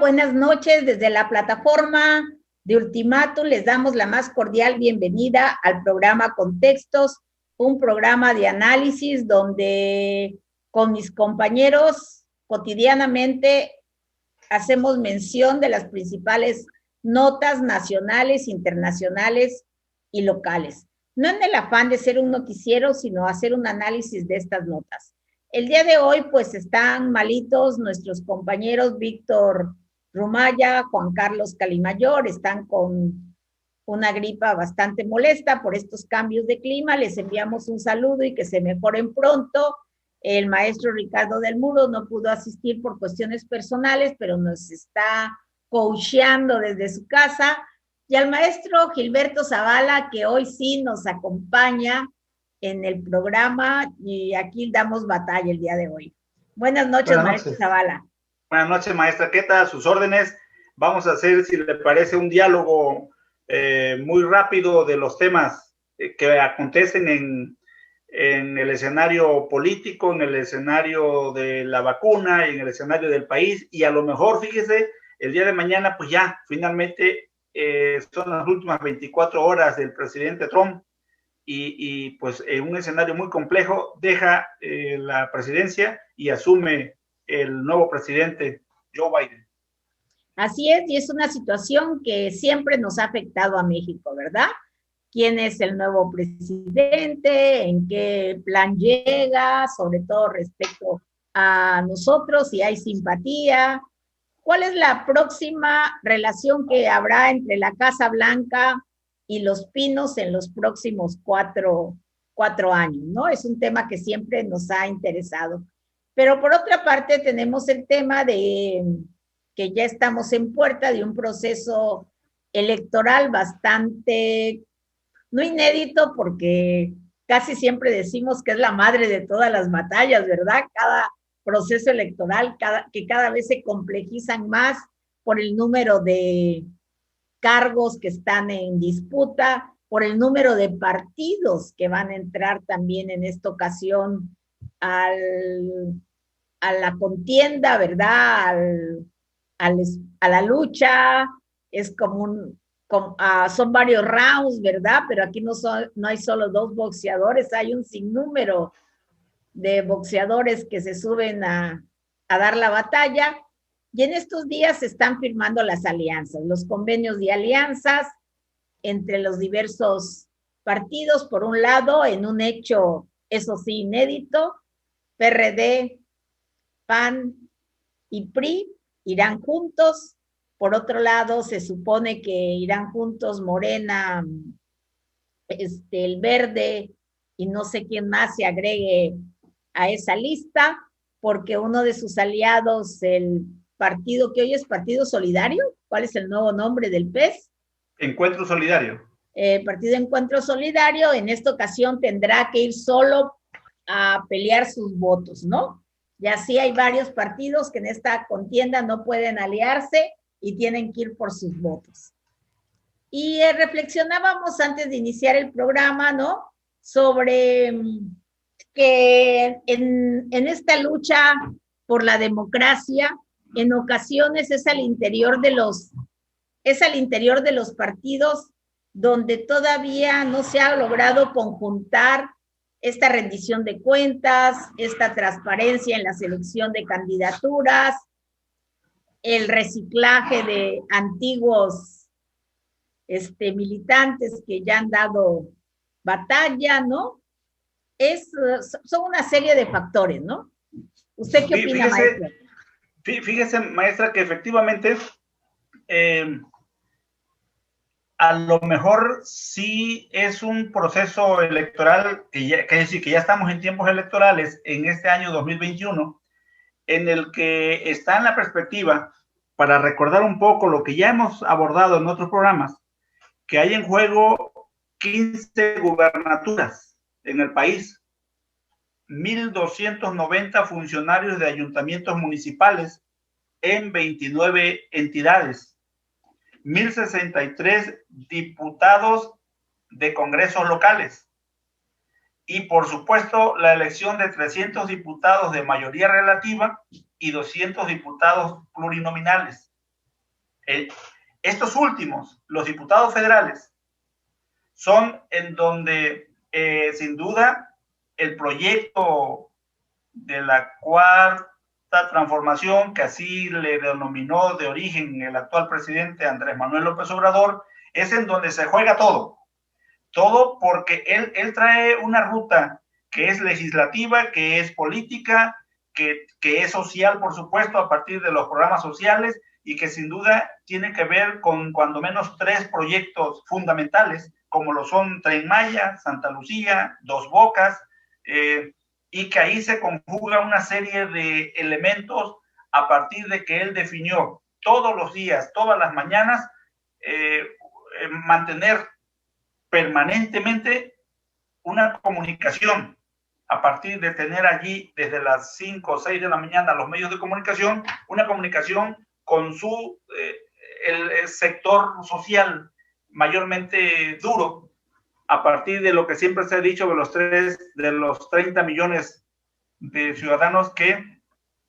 buenas noches. Desde la plataforma de Ultimátum les damos la más cordial bienvenida al programa Contextos, un programa de análisis donde con mis compañeros cotidianamente hacemos mención de las principales notas nacionales, internacionales y locales. No en el afán de ser un noticiero, sino hacer un análisis de estas notas. El día de hoy, pues, están malitos nuestros compañeros Víctor Rumaya, Juan Carlos Calimayor, están con una gripa bastante molesta por estos cambios de clima. Les enviamos un saludo y que se mejoren pronto. El maestro Ricardo del Muro no pudo asistir por cuestiones personales, pero nos está coacheando desde su casa. Y al maestro Gilberto Zavala, que hoy sí nos acompaña en el programa y aquí damos batalla el día de hoy. Buenas noches, maestro Zavala. Buenas noches, maestra. ¿Qué tal? Sus órdenes. Vamos a hacer, si le parece, un diálogo muy rápido de los temas que acontecen en el escenario político, en el escenario de la vacuna, en el escenario del país, y a lo mejor, fíjese, el día de mañana, pues ya, finalmente, son las últimas 24 horas del presidente Trump, y pues en un escenario muy complejo, deja la presidencia y asume el nuevo presidente, Joe Biden. Así es, y es una situación que siempre nos ha afectado a México, ¿verdad? ¿Quién es el nuevo presidente? ¿En qué plan llega? Sobre todo respecto a nosotros, si hay simpatía. ¿Cuál es la próxima relación que habrá entre la Casa Blanca y los Pinos en los próximos cuatro años, ¿no? Es un tema que siempre nos ha interesado. Pero por otra parte tenemos el tema de que ya estamos en puerta de un proceso electoral bastante, no inédito, porque casi siempre decimos que es la madre de todas las batallas, ¿verdad? Cada proceso electoral que cada vez se complejizan más por el número de cargos que están en disputa, por el número de partidos que van a entrar también en esta ocasión a la contienda, ¿verdad? A la lucha. Es como son varios rounds, ¿verdad? Pero aquí no hay solo dos boxeadores, hay un sinnúmero de boxeadores que se suben a dar la batalla. Y en estos días se están firmando las alianzas, los convenios de alianzas entre los diversos partidos. Por un lado, en un hecho, eso sí, inédito, PRD, PAN y PRI irán juntos. Por otro lado, se supone que irán juntos Morena, el Verde y no sé quién más se agregue a esa lista, porque uno de sus aliados, el partido que hoy es Partido Solidario, ¿cuál es el nuevo nombre del PES? Encuentro Solidario. Partido Encuentro Solidario, en esta ocasión tendrá que ir solo a pelear sus votos, ¿no? Y así hay varios partidos que en esta contienda no pueden aliarse y tienen que ir por sus votos. Y reflexionábamos antes de iniciar el programa, ¿no? Sobre que en esta lucha por la democracia, en ocasiones es al interior de los partidos donde todavía no se ha logrado conjuntar esta rendición de cuentas, esta transparencia en la selección de candidaturas, el reciclaje de antiguos militantes que ya han dado batalla, ¿no? Son una serie de factores, ¿no? ¿Usted qué opina, maestra? Fíjese, maestra, que efectivamente a lo mejor sí es un proceso electoral que ya estamos en tiempos electorales en este año 2021, en el que está en la perspectiva, para recordar un poco lo que ya hemos abordado en otros programas, que hay en juego 15 gubernaturas en el país, 1,290 funcionarios de ayuntamientos municipales en 29 entidades, 1,063 diputados de congresos locales y, por supuesto, la elección de 300 diputados de mayoría relativa y 200 diputados plurinominales. Estos últimos, los diputados federales, son en donde sin duda el proyecto de la cuarta transformación, que así le denominó de origen el actual presidente Andrés Manuel López Obrador, es en donde se juega todo. Todo porque él trae una ruta que es legislativa, que es política, que es social, por supuesto, a partir de los programas sociales, y que sin duda tiene que ver con cuando menos 3 proyectos fundamentales, como lo son Tren Maya, Santa Lucía, Dos Bocas, y que ahí se conjuga una serie de elementos a partir de que él definió todos los días, todas las mañanas, mantener permanentemente una comunicación, a partir de tener allí desde las 5 o 6 de la mañana los medios de comunicación, una comunicación con el sector social mayormente duro, a partir de lo que siempre se ha dicho de los 30 millones de ciudadanos que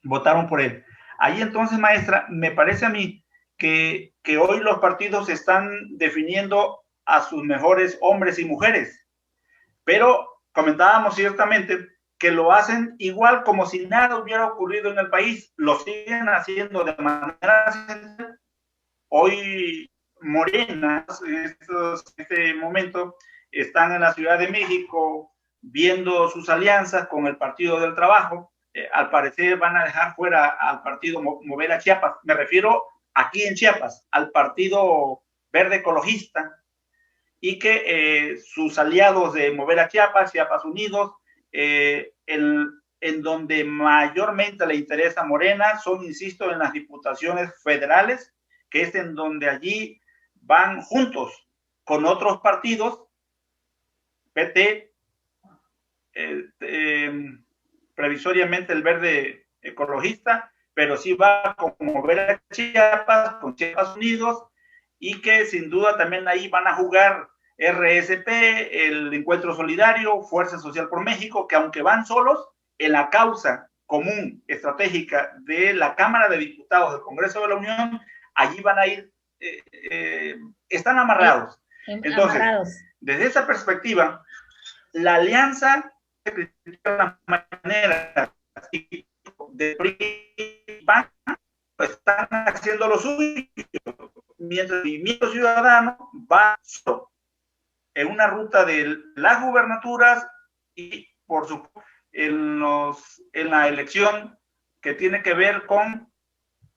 votaron por él. Ahí entonces, maestra, me parece a mí que hoy los partidos están definiendo a sus mejores hombres y mujeres, pero comentábamos ciertamente que lo hacen igual como si nada hubiera ocurrido en el país, lo siguen haciendo de manera... Hoy Morena, en este momento, están en la Ciudad de México viendo sus alianzas con el Partido del Trabajo. Al parecer van a dejar fuera al partido Mover a Chiapas. Me refiero aquí en Chiapas, al Partido Verde Ecologista, y que sus aliados de Mover a Chiapas, Chiapas Unidos, en donde mayormente le interesa a Morena, son, insisto, en las diputaciones federales, que es en donde allí van juntos con otros partidos, PT, previsoriamente el Verde Ecologista, pero sí va con Mover a Chiapas, con Chiapas Unidos, y que sin duda también ahí van a jugar RSP, el Encuentro Solidario, Fuerza Social por México, que aunque van solos, en la causa común estratégica de la Cámara de Diputados del Congreso de la Unión, allí van a ir, están amarrados. Entonces, desde esa perspectiva, la alianza de la manera de PRI, pues están haciendo lo suyo, mientras el Movimiento Ciudadano va solo en una ruta de las gubernaturas y, por supuesto, en la elección que tiene que ver con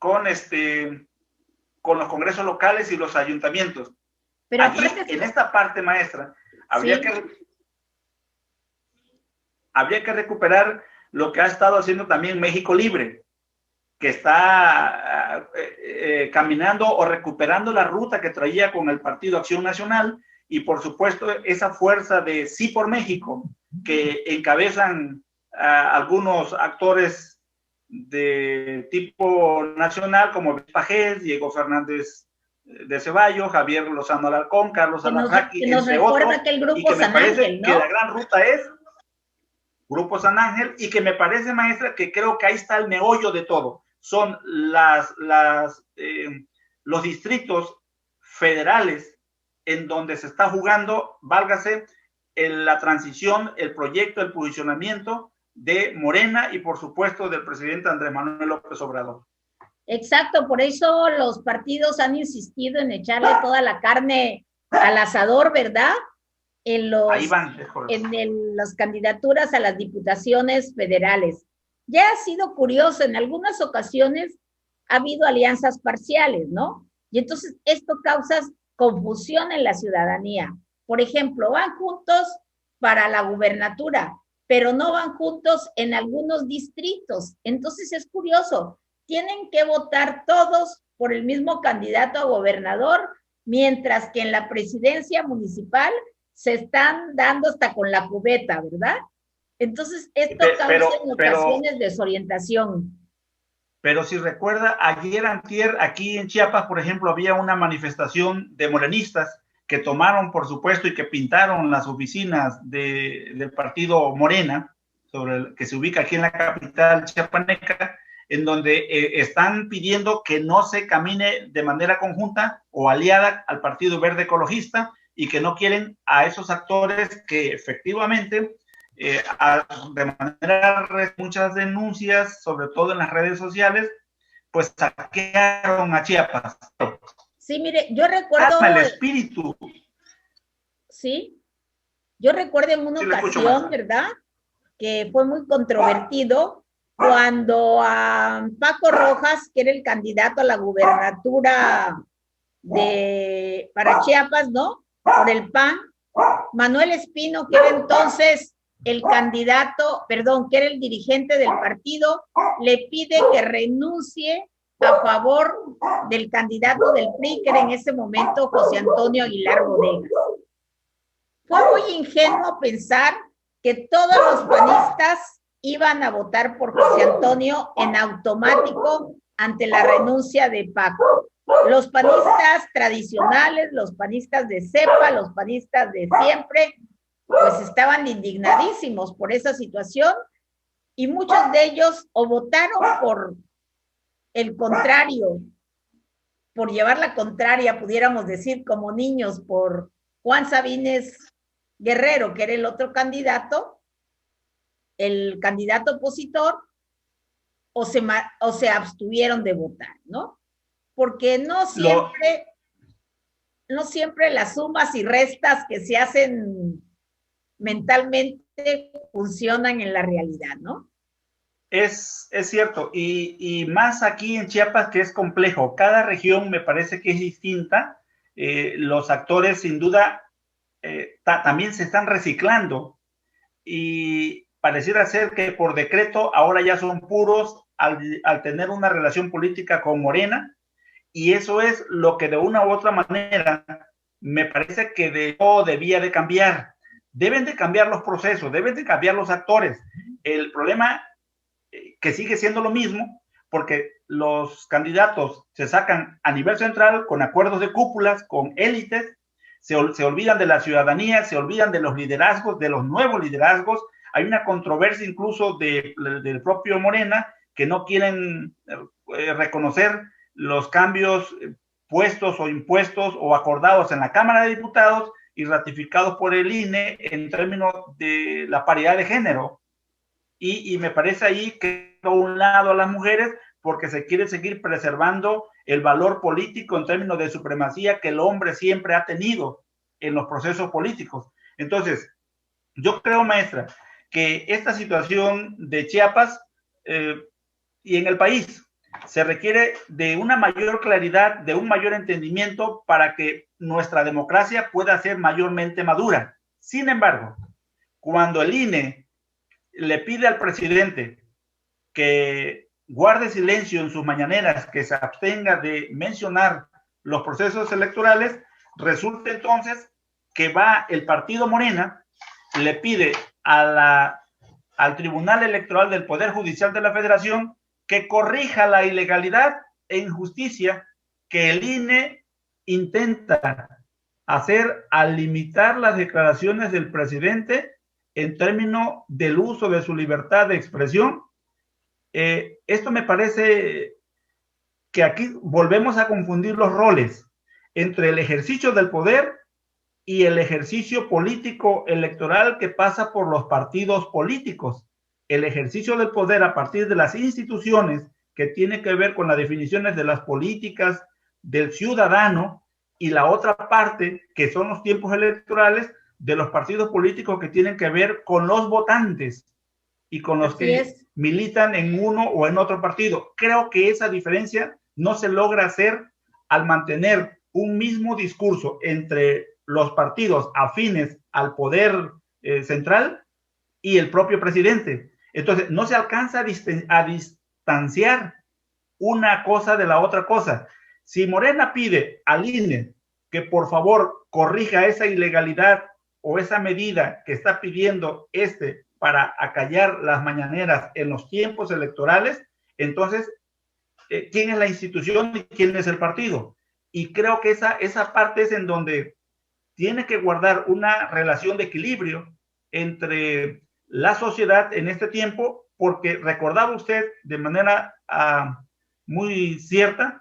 los congresos locales y los ayuntamientos. Pero allí, en esta parte, maestra, habría que recuperar lo que ha estado haciendo también México Libre, que está caminando o recuperando la ruta que traía con el Partido Acción Nacional, y por supuesto esa fuerza de Sí por México que encabezan algunos actores de tipo nacional como Pajés, Diego Fernández de Ceballos, Javier Lozano Alarcón, Carlos Alarraqui, entre otros, que el grupo y que San me parece Ángel, ¿no? que la gran ruta es Grupo San Ángel, y que me parece, maestra, que creo que ahí está el meollo de todo. Son los distritos federales en donde se está jugando, válgase, la transición, el proyecto, el posicionamiento de Morena y, por supuesto, del presidente Andrés Manuel López Obrador. Exacto, por eso los partidos han insistido en echarle toda la carne al asador, ¿verdad? En las candidaturas a las diputaciones federales. Ya ha sido curioso, en algunas ocasiones ha habido alianzas parciales, ¿no? Y entonces esto causa confusión en la ciudadanía. Por ejemplo, van juntos para la gubernatura, pero no van juntos en algunos distritos. Entonces es curioso, tienen que votar todos por el mismo candidato a gobernador, mientras que en la presidencia municipal se están dando hasta con la cubeta, ¿verdad? Entonces esto causa en ocasiones desorientación. Pero si recuerda, ayer antier, aquí en Chiapas, por ejemplo, había una manifestación de morenistas que tomaron, por supuesto, y que pintaron las oficinas del partido Morena, que se ubica aquí en la capital chiapaneca, en donde están pidiendo que no se camine de manera conjunta o aliada al Partido Verde Ecologista y que no quieren a esos actores que efectivamente, de manera muchas denuncias, sobre todo en las redes sociales, pues saquearon a Chiapas. Sí, mire, yo recuerdo... El espíritu. Sí, yo recuerdo en una ocasión, ¿verdad?, que fue muy controvertido cuando a Paco Rojas, que era el candidato a la gubernatura para Chiapas, ¿no?, por el PAN, Manuel Espino, que era entonces el candidato, perdón, que era el dirigente del partido, le pide que renuncie a favor del candidato del PRI, que era en ese momento José Antonio Aguilar Bodegas. Fue muy ingenuo pensar que todos los panistas iban a votar por José Antonio en automático ante la renuncia de Paco. Los panistas tradicionales, los panistas de cepa, los panistas de siempre, pues estaban indignadísimos por esa situación y muchos de ellos o votaron por el contrario, por llevar la contraria, pudiéramos decir como niños, por Juan Sabines Guerrero, que era el otro candidato, el candidato opositor, o se abstuvieron de votar, ¿no? Porque no siempre las sumas y restas que se hacen mentalmente funcionan en la realidad, ¿no? Es cierto, y más aquí en Chiapas, que es complejo. Cada región me parece que es distinta. Los actores sin duda también se están reciclando y pareciera ser que por decreto ahora ya son puros al tener una relación política con Morena, y eso es lo que de una u otra manera me parece que debía de cambiar. Deben de cambiar los procesos, deben de cambiar los actores. El problema que sigue siendo lo mismo, porque los candidatos se sacan a nivel central con acuerdos de cúpulas, con élites, se olvidan de la ciudadanía, se olvidan de los liderazgos, de los nuevos liderazgos. Hay una controversia incluso del propio Morena, que no quieren reconocer los cambios puestos o impuestos o acordados en la Cámara de Diputados y ratificados por el INE en términos de la paridad de género. Y me parece ahí que a un lado a las mujeres porque se quiere seguir preservando el valor político en términos de supremacía que el hombre siempre ha tenido en los procesos políticos. Entonces, yo creo, maestra, que esta situación de Chiapas y en el país se requiere de una mayor claridad, de un mayor entendimiento para que nuestra democracia pueda ser mayormente madura. Sin embargo, cuando el INE le pide al presidente que guarde silencio en sus mañaneras, que se abstenga de mencionar los procesos electorales, resulta entonces que va el partido Morena, le pide al Tribunal Electoral del Poder Judicial de la Federación que corrija la ilegalidad e injusticia que el INE intenta hacer al limitar las declaraciones del presidente en términos del uso de su libertad de expresión. Esto me parece que aquí volvemos a confundir los roles entre el ejercicio del poder y el ejercicio político electoral que pasa por los partidos políticos. El ejercicio del poder a partir de las instituciones que tiene que ver con las definiciones de las políticas del ciudadano, y la otra parte que son los tiempos electorales de los partidos políticos que tienen que ver con los votantes y con los que militan en uno o en otro partido. Creo que esa diferencia no se logra hacer al mantener un mismo discurso entre los partidos afines al poder central y el propio presidente. Entonces, no se alcanza a distanciar una cosa de la otra cosa. Si Morena pide al INE que por favor corrija esa ilegalidad o esa medida que está pidiendo para acallar las mañaneras en los tiempos electorales, entonces, ¿quién es la institución y quién es el partido? Y creo que esa parte es en donde tiene que guardar una relación de equilibrio entre la sociedad en este tiempo porque recordaba usted de manera muy cierta,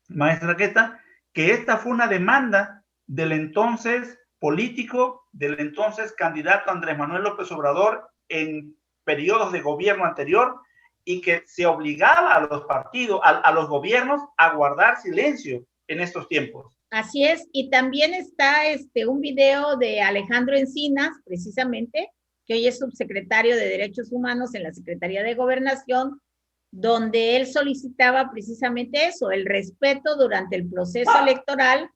maestra Queta, que esta fue una demanda del entonces político, del entonces candidato Andrés Manuel López Obrador en periodos de gobierno anterior, y que se obligaba a los partidos, a los gobiernos, a guardar silencio en estos tiempos. Así es, y también está un video de Alejandro Encinas, precisamente, que hoy es subsecretario de Derechos Humanos en la Secretaría de Gobernación, donde él solicitaba precisamente eso, el respeto durante el proceso electoral,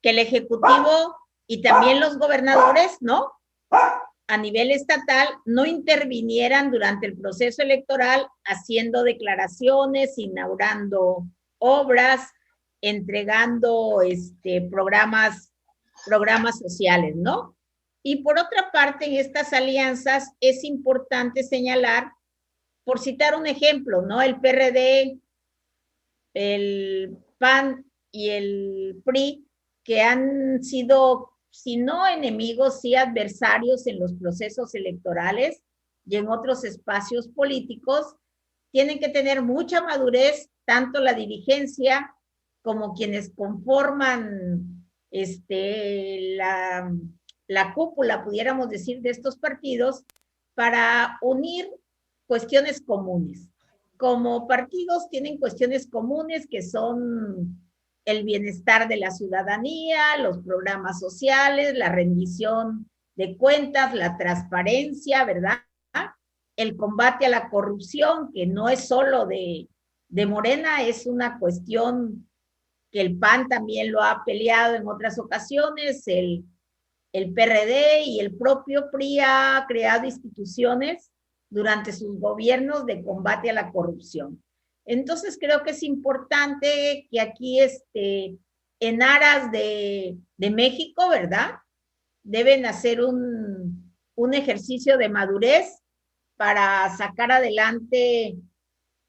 que el Ejecutivo y también los gobernadores, ¿no?, a nivel estatal, no intervinieran durante el proceso electoral haciendo declaraciones, inaugurando obras, entregando programas sociales, ¿no? Y por otra parte, en estas alianzas es importante señalar, por citar un ejemplo, ¿no? El PRD, el PAN y el PRI, que han sido, si no enemigos, sí adversarios en los procesos electorales y en otros espacios políticos, tienen que tener mucha madurez, tanto la dirigencia como quienes conforman la cúpula, pudiéramos decir, de estos partidos, para unir cuestiones comunes. Como partidos tienen cuestiones comunes que son el bienestar de la ciudadanía, los programas sociales, la rendición de cuentas, la transparencia, ¿verdad? El combate a la corrupción, que no es solo de Morena, es una cuestión que el PAN también lo ha peleado en otras ocasiones, el PRD y el propio PRI ha creado instituciones durante sus gobiernos de combate a la corrupción. Entonces creo que es importante que aquí, en aras de México, ¿verdad?, deben hacer un ejercicio de madurez para sacar adelante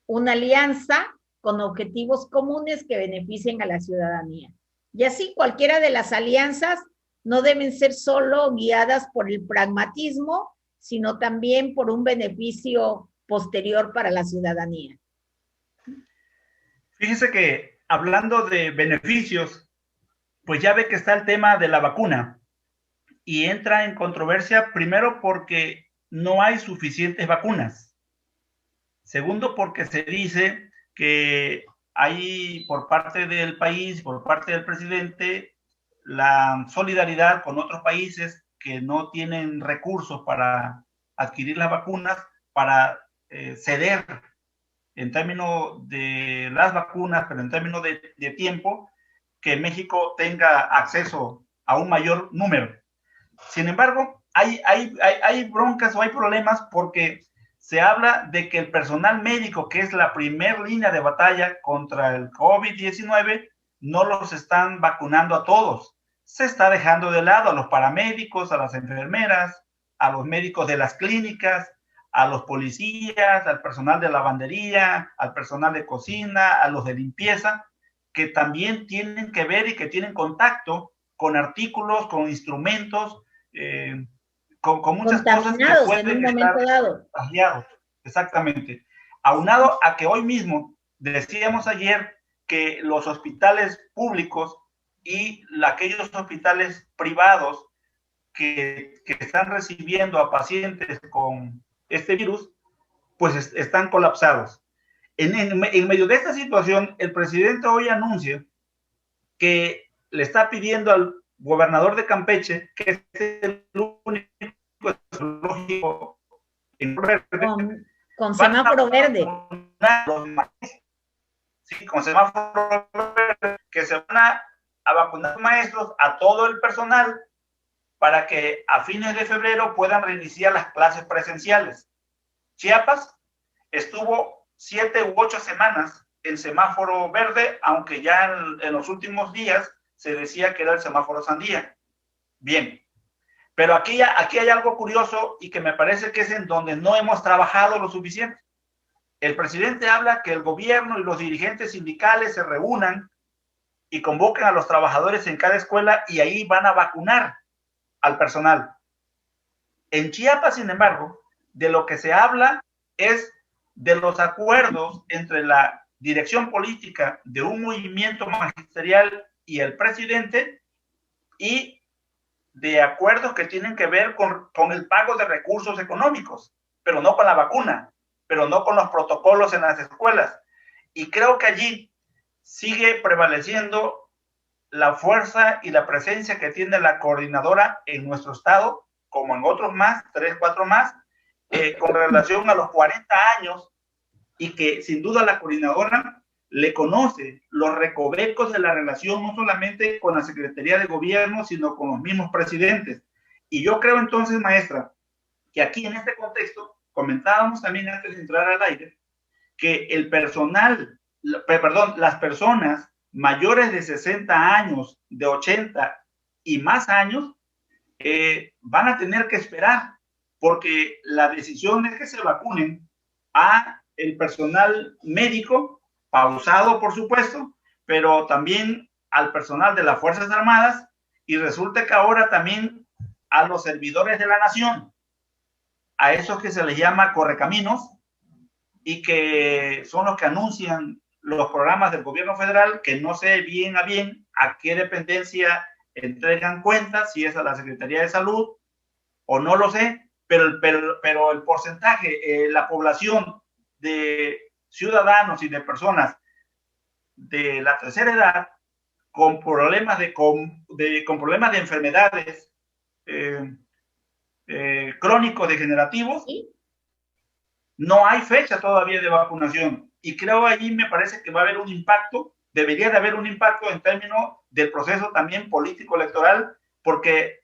una alianza con objetivos comunes que beneficien a la ciudadanía. Y así cualquiera de las alianzas no deben ser solo guiadas por el pragmatismo, sino también por un beneficio posterior para la ciudadanía. Fíjese que hablando de beneficios, pues ya ve que está el tema de la vacuna y entra en controversia, primero porque no hay suficientes vacunas. Segundo, porque se dice que hay por parte del país, por parte del presidente, la solidaridad con otros países que no tienen recursos para adquirir las vacunas, para ceder en términos de las vacunas, pero en términos de tiempo, que México tenga acceso a un mayor número. Sin embargo, hay broncas o hay problemas porque se habla de que el personal médico, que es la primera línea de batalla contra el COVID-19, no los están vacunando a todos. Se está dejando de lado a los paramédicos, a las enfermeras, a los médicos de las clínicas, a los policías, al personal de lavandería, al personal de cocina, a los de limpieza, que también tienen que ver y que tienen contacto con artículos, con instrumentos, con muchas cosas que pueden estar contagiados. Exactamente. Aunado a que hoy mismo decíamos ayer que los hospitales públicos y aquellos hospitales privados que están recibiendo a pacientes con este virus, pues están colapsados. En medio de esta situación, el presidente hoy anuncia que le está pidiendo al gobernador de Campeche, que es el único zoológico en verde, con semáforo verde. Sí, con semáforo verde, que se van a vacunar maestros, a todo el personal, para que a fines de febrero puedan reiniciar las clases presenciales. Chiapas estuvo 7 u 8 semanas en semáforo verde, aunque ya en los últimos días se decía que era el semáforo sandía. Bien, pero aquí hay algo curioso y que me parece que es en donde no hemos trabajado lo suficiente. El presidente habla que el gobierno y los dirigentes sindicales se reúnan y convoquen a los trabajadores en cada escuela y ahí van a vacunar al personal. En Chiapas, sin embargo, de lo que se habla es de los acuerdos entre la dirección política de un movimiento magisterial y el presidente, y de acuerdos que tienen que ver con el pago de recursos económicos, pero no con la vacuna, pero no con los protocolos en las escuelas. Y creo que allí sigue prevaleciendo la fuerza y la presencia que tiene la coordinadora en nuestro estado, como en otros más, 3, 4 más, con relación a los 40 años, y que sin duda la coordinadora le conoce los recovecos de la relación, no solamente con la Secretaría de Gobierno, sino con los mismos presidentes. Y yo creo entonces, maestra, que aquí en este contexto, comentábamos también antes de entrar al aire, que el personal, perdón, las personas mayores de 60 años, de 80 y más años, van a tener que esperar, porque la decisión es que se vacunen a el personal médico, pausado por supuesto, pero también al personal de las Fuerzas Armadas, y resulta que ahora también a los servidores de la nación, a esos que se les llama correcaminos, y que son los que anuncian los programas del gobierno federal, que no sé bien a bien a qué dependencia entregan cuentas, si es a la Secretaría de Salud o no lo sé, pero el porcentaje, la población de ciudadanos y de personas de la tercera edad con problemas con problemas de enfermedades crónicos degenerativos, ¿sí? No hay fecha todavía de vacunación, y creo allí me parece que va a haber un impacto, debería de haber un impacto en términos del proceso también político electoral, porque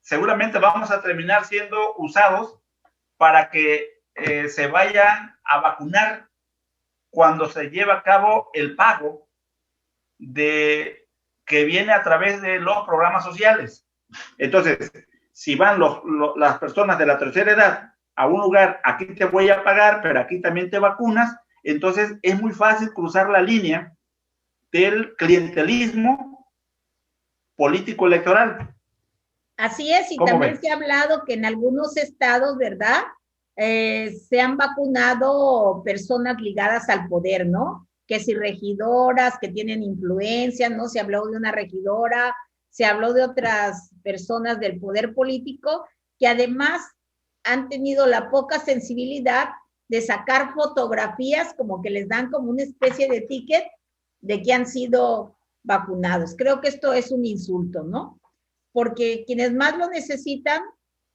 seguramente vamos a terminar siendo usados para que se vayan a vacunar cuando se lleva a cabo el pago que viene a través de los programas sociales. Entonces, si van las personas de la tercera edad a un lugar, aquí te voy a pagar, pero aquí también te vacunas, entonces es muy fácil cruzar la línea del clientelismo político electoral. Así es, y también se ha hablado que en algunos estados, ¿verdad? Se han vacunado personas ligadas al poder, ¿no? Que si regidoras que tienen influencia, ¿no? Se habló de una regidora, se habló de otras personas del poder político que además han tenido la poca sensibilidad de sacar fotografías como que les dan como una especie de ticket de que han sido vacunados. Creo que esto es un insulto, ¿no? Porque quienes más lo necesitan,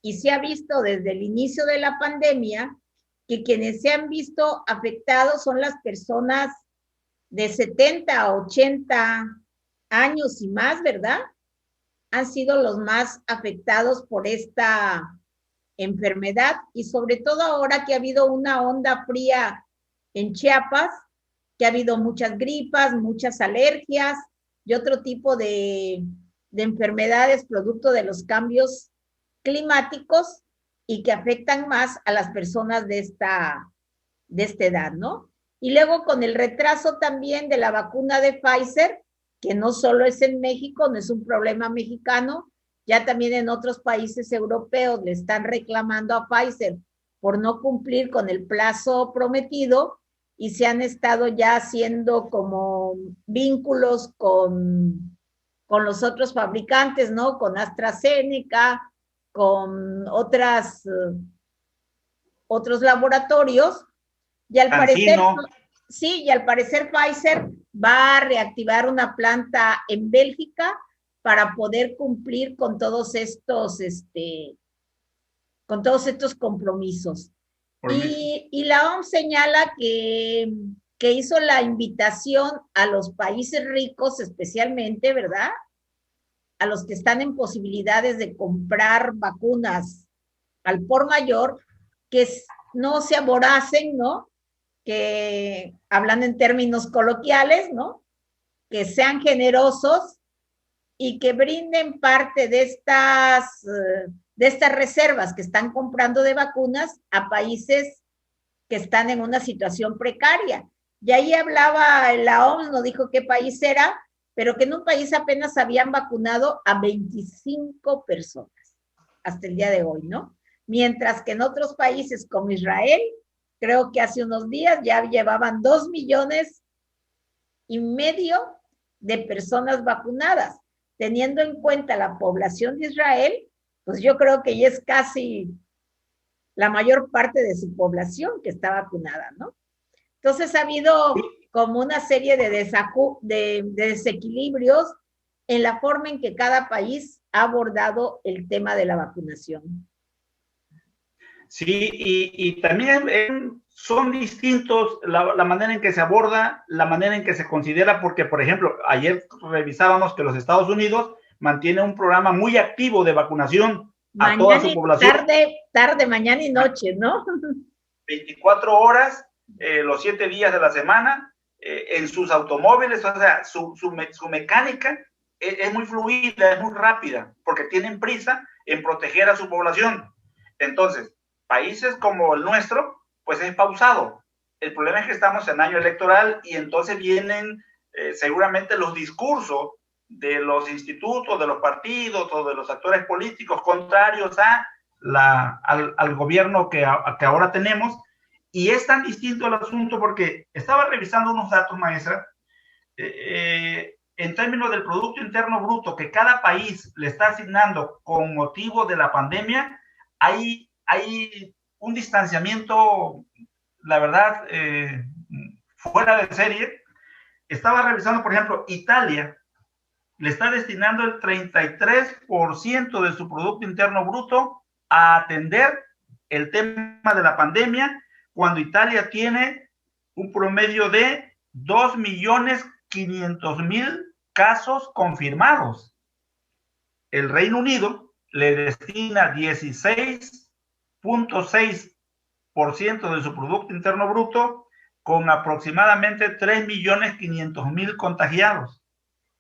y se ha visto desde el inicio de la pandemia, que quienes se han visto afectados son las personas de 70 a 80 años y más, ¿verdad? Han sido los más afectados por esta enfermedad, y sobre todo ahora que ha habido una onda fría en Chiapas, que ha habido muchas gripas, muchas alergias y otro tipo de enfermedades producto de los cambios climáticos y que afectan más a las personas de esta edad, ¿no? Y luego con el retraso también de la vacuna de Pfizer, que no solo es en México, no es un problema mexicano, ya también en otros países europeos le están reclamando a Pfizer por no cumplir con el plazo prometido, y se han estado ya haciendo como vínculos con los otros fabricantes, ¿no? Con AstraZeneca, con otros laboratorios, y al parecer, sí, y al parecer Pfizer va a reactivar una planta en Bélgica para poder cumplir con todos estos compromisos. Y la OMS señala que hizo la invitación a los países ricos, especialmente, ¿verdad?, a los que están en posibilidades de comprar vacunas al por mayor, que no se aboracen, ¿no? Que hablan en términos coloquiales, ¿no? Que sean generosos y que brinden parte de estas reservas que están comprando de vacunas a países que están en una situación precaria. Y ahí hablaba la OMS, no dijo qué país era, pero que en un país apenas habían vacunado a 25 personas hasta el día de hoy, ¿no? mientras que en otros países como Israel, creo que hace unos días ya llevaban 2,5 millones de personas vacunadas. Teniendo en cuenta la población de Israel, pues yo creo que ya es casi la mayor parte de su población que está vacunada, ¿no? Entonces ha habido como una serie de desequilibrios en la forma en que cada país ha abordado el tema de la vacunación. Sí, y también son distintos la manera en que se aborda, la manera en que se considera, porque, por ejemplo, ayer revisábamos que los Estados Unidos mantiene un programa muy activo de vacunación a toda su población. Tarde, mañana y noche, ¿no? 24 horas, los 7 días de la semana, en sus automóviles, o sea, su mecánica es muy fluida, es muy rápida, porque tienen prisa en proteger a su población. Entonces, países como el nuestro, pues es pausado. El problema es que estamos en año electoral y entonces vienen seguramente los discursos de los institutos, de los partidos o de los actores políticos contrarios al gobierno que ahora tenemos. Y es tan distinto el asunto porque estaba revisando unos datos, maestra, en términos del Producto Interno Bruto que cada país le está asignando con motivo de la pandemia, hay un distanciamiento, la verdad, fuera de serie. Estaba revisando, por ejemplo, Italia le está destinando el 33% de su Producto Interno Bruto a atender el tema de la pandemia, cuando Italia tiene un promedio de 2.500.000 casos confirmados. El Reino Unido le destina 16.6% de su Producto Interno Bruto, con aproximadamente 3.500.000 contagiados.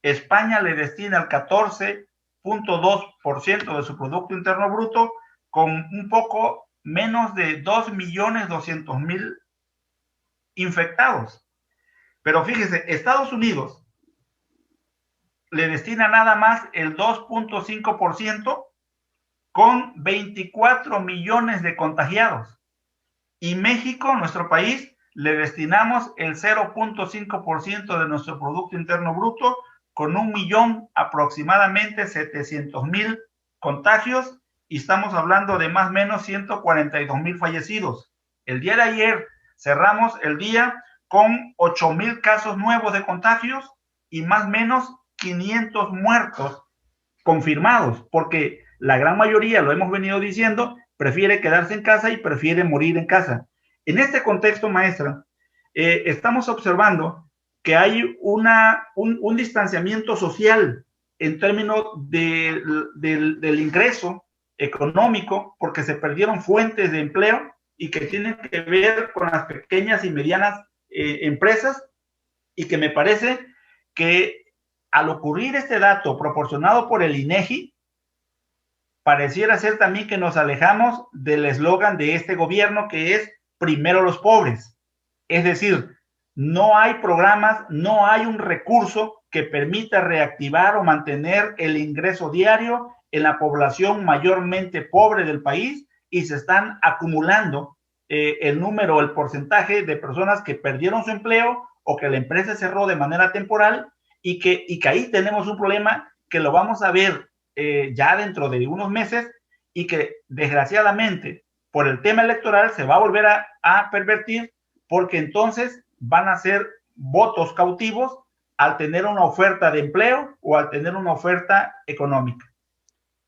España le destina el 14.2% de su Producto Interno Bruto, con un poco menos de 2.200.000 infectados. Pero fíjese, Estados Unidos le destina nada más el 2.5% con 24 millones de contagiados. Y México, nuestro país, le destinamos el 0.5% de nuestro Producto Interno Bruto, con 1.000.000 aproximadamente 700.000 contagios, y estamos hablando de más o menos 142.000 fallecidos. El día de ayer cerramos el día con 8.000 casos nuevos de contagios y más o menos 500 muertos confirmados, porque la gran mayoría, lo hemos venido diciendo, prefiere quedarse en casa y prefiere morir en casa. En este contexto, maestra, estamos observando que hay un distanciamiento social en términos del ingreso económico, porque se perdieron fuentes de empleo y que tienen que ver con las pequeñas y medianas empresas, y que me parece que al ocurrir este dato proporcionado por el INEGI, pareciera ser también que nos alejamos del eslogan de este gobierno, que es primero los pobres. Es decir, no hay programas, no hay un recurso que permita reactivar o mantener el ingreso diario en la población mayormente pobre del país, y se están acumulando el número, el porcentaje de personas que perdieron su empleo o que la empresa cerró de manera temporal, y que ahí tenemos un problema que lo vamos a ver ya dentro de unos meses, y que desgraciadamente por el tema electoral se va a volver a pervertir, porque entonces van a ser votos cautivos al tener una oferta de empleo o al tener una oferta económica.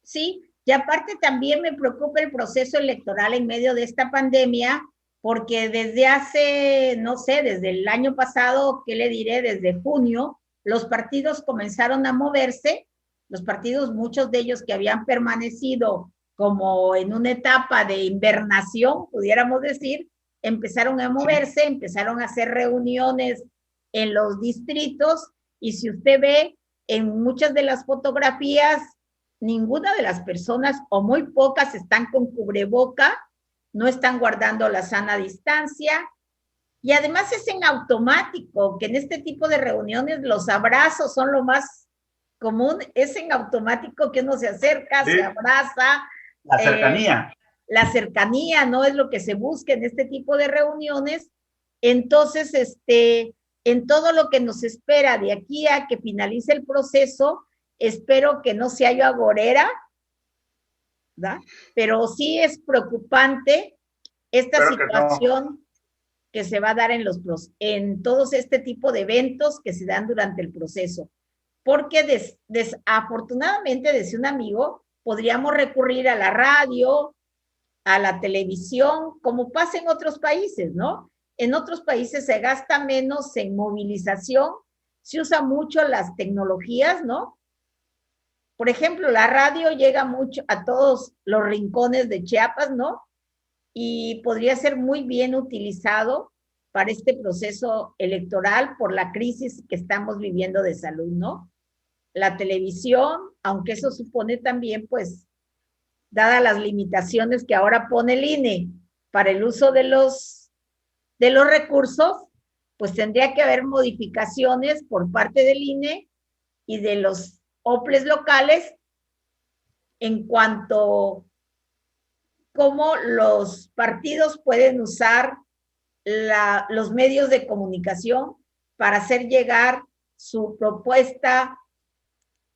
Sí, y aparte también me preocupa el proceso electoral en medio de esta pandemia, porque desde hace, no sé, desde el año pasado, ¿qué le diré? Desde junio, los partidos comenzaron a moverse, los partidos, muchos de ellos que habían permanecido como en una etapa de invernación, pudiéramos decir, empezaron a moverse, empezaron a hacer reuniones en los distritos, y si usted ve en muchas de las fotografías, ninguna de las personas o muy pocas están con cubreboca, no están guardando la sana distancia, y además es en automático, que en este tipo de reuniones los abrazos son lo más común, es en automático que uno se acerca, sí, se abraza. La cercanía. la cercanía, ¿no? Es lo que se busca en este tipo de reuniones. Entonces, en todo lo que nos espera de aquí a que finalice el proceso, espero que no sea yo agorera, ¿verdad? Pero sí es preocupante esta Espero que no. situación que se va a dar en todos este tipo de eventos que se dan durante el proceso. Porque desafortunadamente, decía un amigo, podríamos recurrir a la radio, a la televisión, como pasa en otros países, ¿no? En otros países se gasta menos en movilización, se usa mucho las tecnologías, ¿no? Por ejemplo, la radio llega mucho a todos los rincones de Chiapas, ¿no? Y podría ser muy bien utilizado para este proceso electoral por la crisis que estamos viviendo de salud, ¿no? La televisión, aunque eso supone también, pues, dadas las limitaciones que ahora pone el INE para el uso de los recursos, pues tendría que haber modificaciones por parte del INE y de los OPLES locales en cuanto cómo los partidos pueden usar los medios de comunicación para hacer llegar su propuesta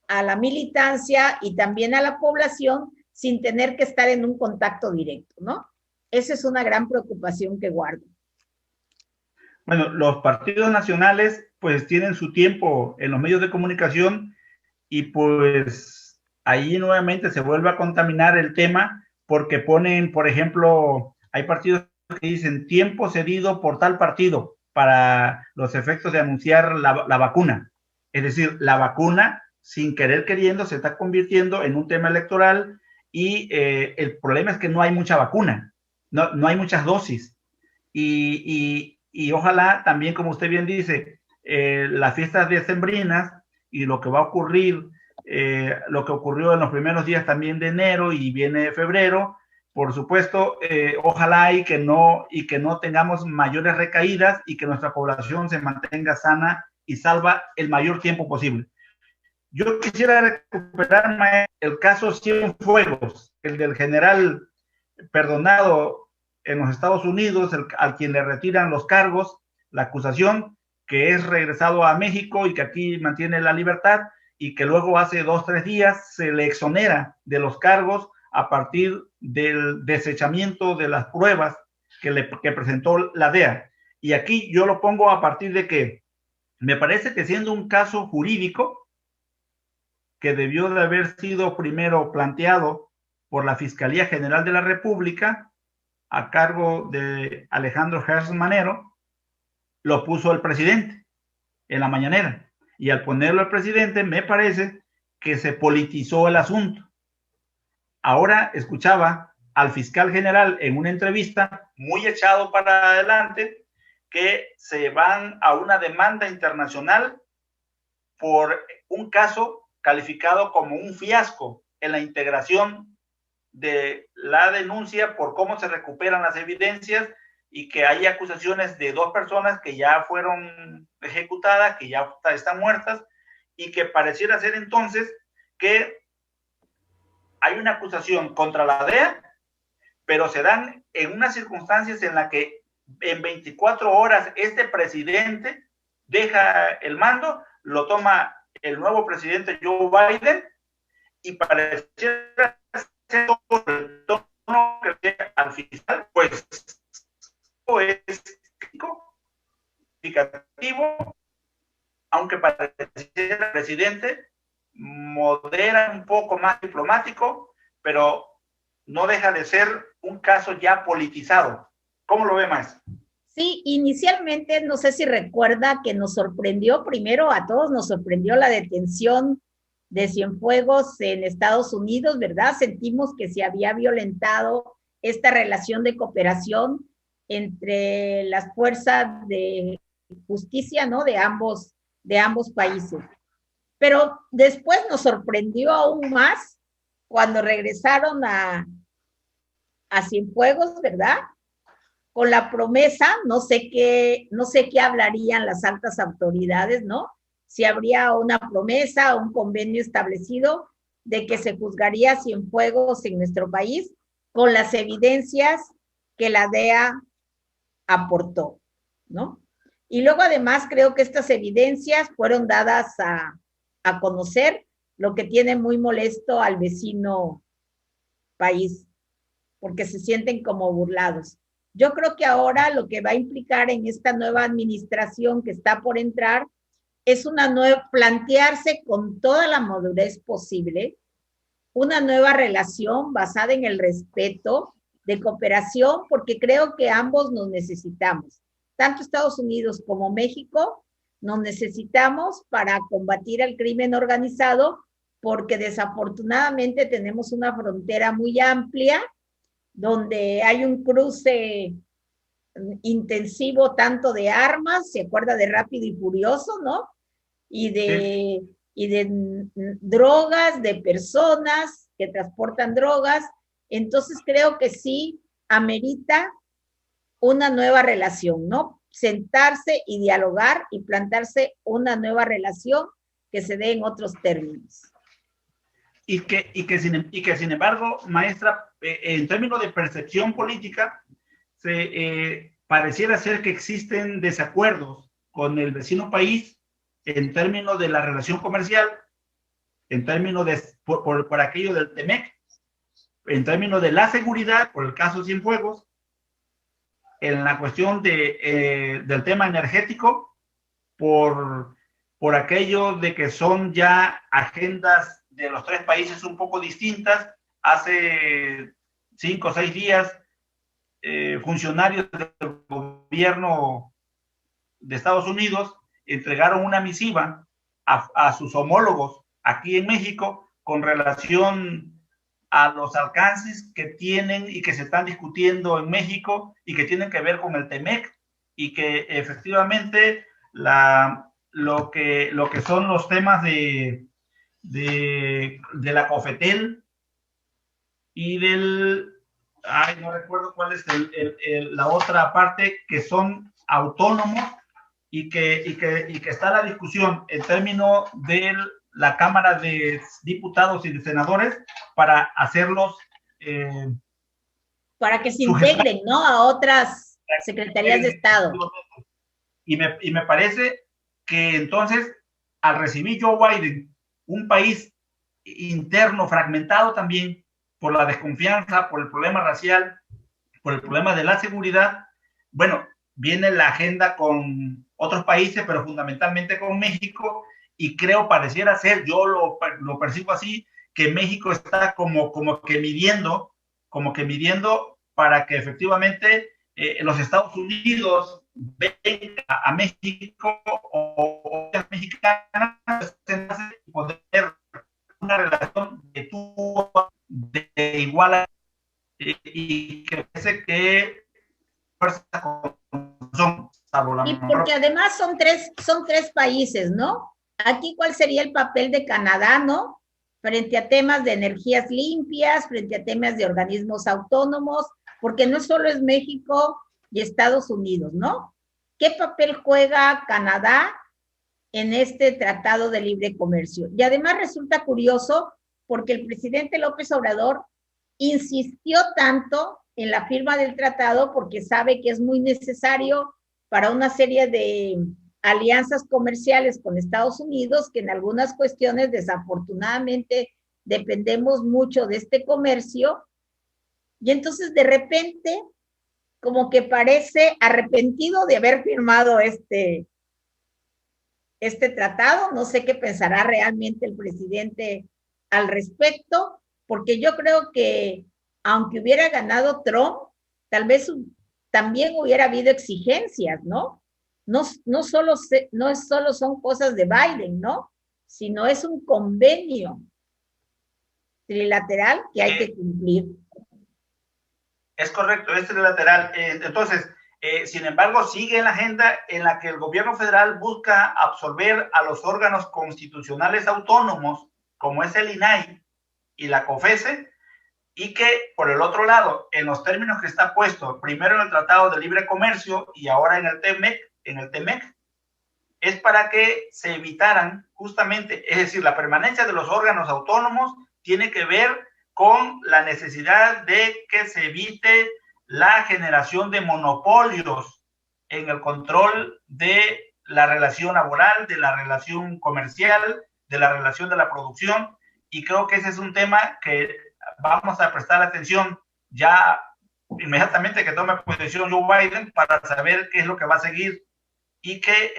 a la militancia y también a la población sin tener que estar en un contacto directo, ¿no? Esa es una gran preocupación que guardo. Bueno, los partidos nacionales pues tienen su tiempo en los medios de comunicación y pues ahí nuevamente se vuelve a contaminar el tema porque ponen, por ejemplo, hay partidos que dicen tiempo cedido por tal partido para los efectos de anunciar la vacuna. Es decir, la vacuna, sin querer queriendo, se está convirtiendo en un tema electoral y el problema es que no hay mucha vacuna, no hay muchas dosis. Y ojalá también, como usted bien dice, las fiestas decembrinas y lo que va a ocurrir, lo que ocurrió en los primeros días también de enero y viene febrero, por supuesto, ojalá y que no tengamos mayores recaídas y que nuestra población se mantenga sana y salva el mayor tiempo posible. Yo quisiera recuperar el caso Cienfuegos, el del general perdonado en los Estados Unidos, al quien le retiran los cargos, la acusación, que es regresado a México y que aquí mantiene la libertad y que luego hace 2 o 3 días se le exonera de los cargos a partir del desechamiento de las pruebas que presentó la DEA. Y aquí yo lo pongo a partir de que me parece que siendo un caso jurídico que debió de haber sido primero planteado por la Fiscalía General de la República a cargo de Alejandro Gertz Manero, lo puso el presidente en la mañanera. Y al ponerlo el presidente, me parece que se politizó el asunto. Ahora escuchaba al fiscal general en una entrevista, muy echado para adelante, que se van a una demanda internacional por un caso calificado como un fiasco en la integración de la denuncia por cómo se recuperan las evidencias y que hay acusaciones de 2 personas que ya fueron ejecutadas, que ya están muertas y que pareciera ser entonces que hay una acusación contra la DEA, pero se dan en unas circunstancias en las que en 24 horas este presidente deja el mando, lo toma el nuevo presidente Joe Biden y pareciera ser el tono que al fiscal pues es significativo, aunque pareciera el presidente modera un poco más diplomático, pero no deja de ser un caso ya politizado. ¿Cómo lo ve, maestro? Sí, inicialmente, no sé si recuerda que nos sorprendió, primero a todos nos sorprendió la detención de Cienfuegos en Estados Unidos, ¿verdad? Sentimos que se había violentado esta relación de cooperación entre las fuerzas de justicia, ¿no? De ambos países. Pero después nos sorprendió aún más cuando regresaron a Cienfuegos, ¿verdad? Con la promesa, no sé qué hablarían las altas autoridades, ¿no? Si habría una promesa o un convenio establecido de que se juzgaría Cienfuegos en nuestro país con las evidencias que la DEA aportó, ¿no? Y luego además creo que estas evidencias fueron dadas a conocer, lo que tiene muy molesto al vecino país, porque se sienten como burlados. Yo creo que ahora lo que va a implicar en esta nueva administración que está por entrar es plantearse con toda la madurez posible una nueva relación basada en el respeto, de cooperación, porque creo que ambos nos necesitamos. Tanto Estados Unidos como México nos necesitamos para combatir al crimen organizado, porque desafortunadamente tenemos una frontera muy amplia, donde hay un cruce intensivo tanto de armas, se acuerda de Rápido y Furioso, ¿no? Y de drogas, de personas que transportan drogas. Entonces creo que sí amerita una nueva relación, ¿no? Sentarse y dialogar y plantarse una nueva relación que se dé en otros términos. Y que sin embargo, maestra, en términos de percepción política, pareciera ser que existen desacuerdos con el vecino país en términos de la relación comercial, en términos de por aquello del TEMEC, en términos de la seguridad, por el caso Cienfuegos, en la cuestión del tema energético, por aquello de que son ya agendas de los tres países un poco distintas. Hace 5 o 6 días, funcionarios del gobierno de Estados Unidos entregaron una misiva a sus homólogos aquí en México con relación a los alcances que tienen y que se están discutiendo en México y que tienen que ver con el TEMEC, y que efectivamente lo que son los temas de la COFETEL y no recuerdo cuál es la otra parte, que son autónomos, y que está la discusión en términos de la Cámara de Diputados y de Senadores para hacerlos para que se integren, ¿no?, a otras secretarías de Estado. Y me parece que entonces, al recibir Joe Biden un país interno fragmentado también por la desconfianza, por el problema racial, por el problema de la seguridad, bueno, viene la agenda con otros países, pero fundamentalmente con México, y creo, pareciera ser, yo lo percibo así, que México está como que midiendo para que efectivamente los Estados Unidos vengan a México o a mexicanas y poder una relación de igual a, y que parece que y porque además son tres países, ¿no? Aquí, ¿cuál sería el papel de Canadá, no? Frente a temas de energías limpias, frente a temas de organismos autónomos, porque no solo es México y Estados Unidos, ¿no? ¿Qué papel juega Canadá en este tratado de libre comercio? Y además resulta curioso porque el presidente López Obrador insistió tanto en la firma del tratado porque sabe que es muy necesario para una serie de alianzas comerciales con Estados Unidos, que en algunas cuestiones desafortunadamente dependemos mucho de este comercio, y entonces de repente como que parece arrepentido de haber firmado este tratado. No sé qué pensará realmente el presidente al respecto, porque yo creo que aunque hubiera ganado Trump, tal vez también hubiera habido exigencias, ¿no? No solo son cosas de Biden, ¿no? Sino es un convenio trilateral que hay que cumplir. Es correcto, es trilateral. Entonces, sin embargo, sigue en la agenda en la que el gobierno federal busca absorber a los órganos constitucionales autónomos, como es el INAI y la COFECE, y que, por el otro lado, en los términos que está puesto, primero en el Tratado de Libre Comercio y ahora en el TEMEC, es para que se evitaran justamente, es decir, la permanencia de los órganos autónomos tiene que ver con la necesidad de que se evite la generación de monopolios en el control de la relación laboral, de la relación comercial, de la relación de la producción, y creo que ese es un tema que vamos a prestar atención ya inmediatamente que tome posesión Joe Biden para saber qué es lo que va a seguir, y que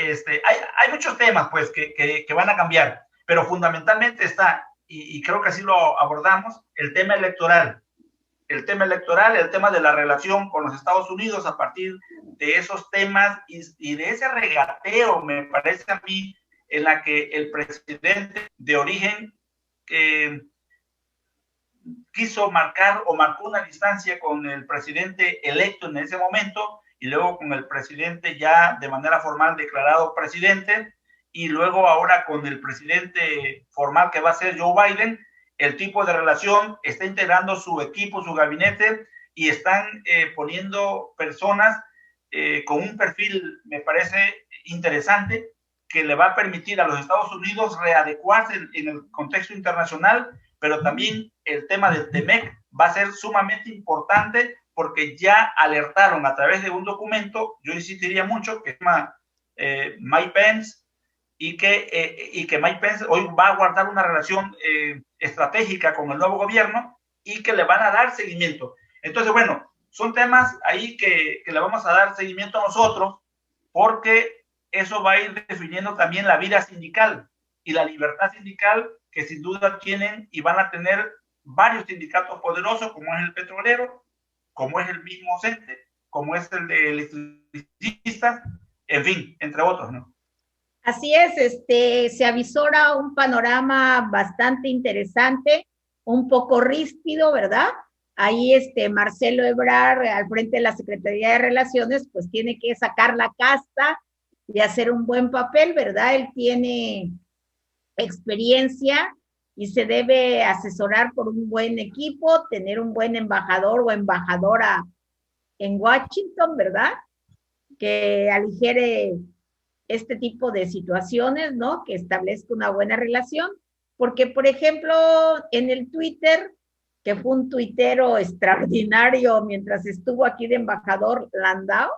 hay muchos temas pues que van a cambiar, pero fundamentalmente está, y creo que así lo abordamos, el tema electoral, el tema de la relación con los Estados Unidos a partir de esos temas y de ese regateo, me parece a mí, en la que el presidente de origen quiso marcar o marcó una distancia con el presidente electo en ese momento y luego con el presidente ya de manera formal declarado presidente, y luego ahora con el presidente formal que va a ser Joe Biden. El tipo de relación está integrando su equipo, su gabinete, y están poniendo personas con un perfil, me parece interesante, que le va a permitir a los Estados Unidos readecuarse en el contexto internacional, pero también el tema del TEMEC va a ser sumamente importante porque ya alertaron a través de un documento, yo insistiría mucho, que se llama Mike Pence, y que Mike Pence hoy va a guardar una relación estratégica con el nuevo gobierno y que le van a dar seguimiento. Entonces, bueno, son temas ahí que le vamos a dar seguimiento a nosotros, porque eso va a ir definiendo también la vida sindical y la libertad sindical que sin duda tienen y van a tener varios sindicatos poderosos, como es el petrolero, como es el mismo CENTE, como es el de electricistas, en fin, entre otros, ¿no? Así es, se avisora un panorama bastante interesante, un poco ríspido, ¿verdad? Ahí Marcelo Ebrard, al frente de la Secretaría de Relaciones, pues tiene que sacar la casta y hacer un buen papel, ¿verdad? Él tiene experiencia y se debe asesorar por un buen equipo, tener un buen embajador o embajadora en Washington, ¿verdad? Que aligere este tipo de situaciones, ¿no? Que establezca una buena relación, porque, por ejemplo, en el Twitter, que fue un tuitero extraordinario mientras estuvo aquí de embajador, Landau,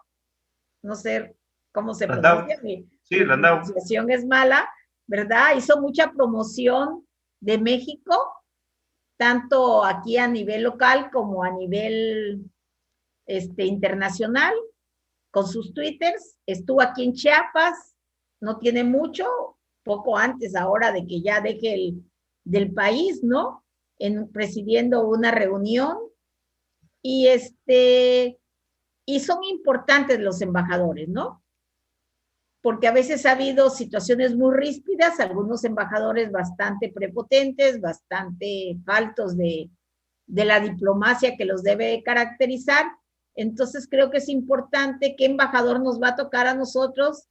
no sé cómo se pronuncia, mi pronunciación es mala, ¿verdad? Hizo mucha promoción de México, tanto aquí a nivel local como a nivel internacional, con sus twitters. Estuvo aquí en Chiapas, no tiene mucho, poco antes ahora de que ya deje del país, ¿no? Presidiendo una reunión, y y son importantes los embajadores, ¿no? Porque a veces ha habido situaciones muy ríspidas, algunos embajadores bastante prepotentes, bastante faltos de la diplomacia que los debe caracterizar. Entonces creo que es importante qué embajador nos va a tocar a nosotros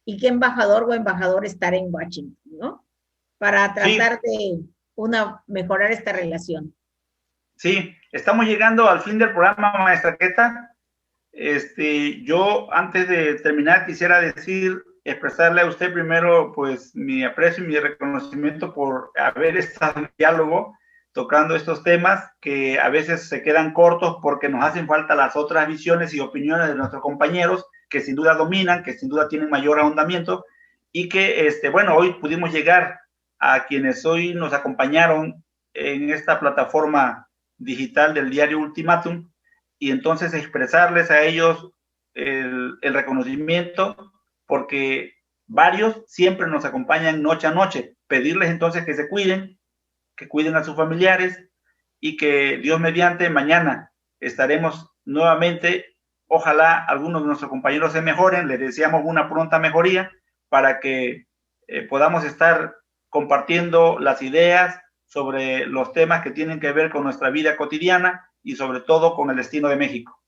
y qué embajador o embajador estar en Washington, ¿no? Para tratar de mejorar esta relación. Sí, estamos llegando al fin del programa, maestra Queta. Yo antes de terminar quisiera expresarle a usted primero pues mi aprecio y mi reconocimiento por haber estado en diálogo tocando estos temas que a veces se quedan cortos porque nos hacen falta las otras visiones y opiniones de nuestros compañeros que sin duda dominan, que sin duda tienen mayor ahondamiento, y que bueno, hoy pudimos llegar a quienes hoy nos acompañaron en esta plataforma digital del diario Ultimátum, y entonces expresarles a ellos el reconocimiento, porque varios siempre nos acompañan noche a noche. Pedirles entonces que se cuiden, que cuiden a sus familiares, y que Dios mediante mañana estaremos nuevamente. Ojalá algunos de nuestros compañeros se mejoren, les deseamos una pronta mejoría para que podamos estar compartiendo las ideas sobre los temas que tienen que ver con nuestra vida cotidiana y sobre todo con el destino de México.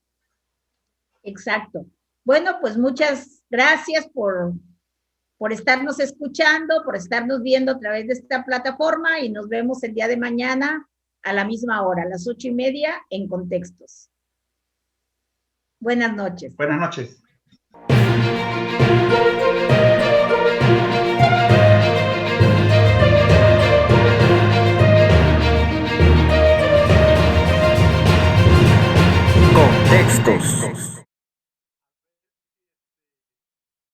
Exacto. Bueno, pues muchas gracias por estarnos escuchando, por estarnos viendo a través de esta plataforma, y nos vemos el día de mañana a la misma hora, a las 8:30 en Contextos. Buenas noches. Buenas noches.